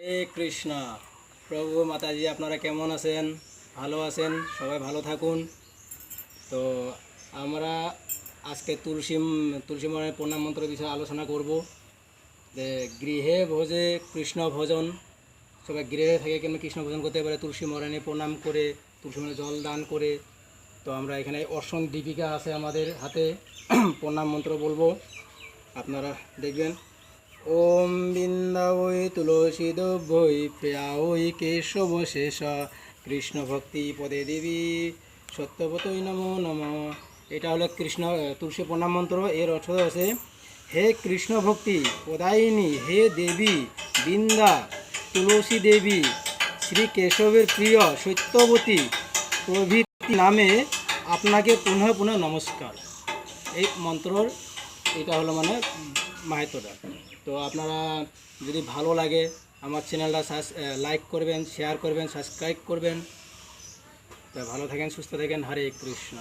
হরে কৃষ্ণ। প্রভু মাতাজি আপনারা কেমন আছেন? ভালো আছেন? সবাই ভালো থাকুন। তো আমরা আজকে তুলসী মনের প্রণাম মন্ত্র বিষয়ে আলোচনা করব। যে গৃহে ভোজে কৃষ্ণ ভজন, সবাই গৃহে থেকে কেন কৃষ্ণ ভজন করতে পারে তুলসী মরানে প্রণাম করে, তুলসী মনে জল দান করে। তো আমরা এখানে অসং দীপিকা আছে আমাদের হাতে, প্রণাম মন্ত্র বলবো, আপনারা দেখবেন। ওম বৃন্দাবৈ তুলসী দভ্যৈ প্রিয়াঐ কেশব শেষ কৃষ্ণ ভক্তি পদে দেবী সত্যবতৈ নমো নম। এটা হলো তুলসী প্রণাম মন্ত্র। এর অর্থ আছে, হে কৃষ্ণ ভক্তি প্রদায়িনী, হে দেবী বৃন্দা তুলসী দেবী, শ্রী কেশবের প্রিয় সত্যবতী প্রভৃতি নামে আপনাকে পুনঃ পুনঃ নমস্কার। এই মন্ত্রর এটা হলো মানে মাহাত্ম্যটা। তো আপনারা যদি ভালো লাগে আমার চ্যানেলটা লাইক করবেন, শেয়ার করবেন, সাবস্ক্রাইব করবেন। তো ভালো থাকেন, সুস্থ থাকেন। হরে কৃষ্ণ।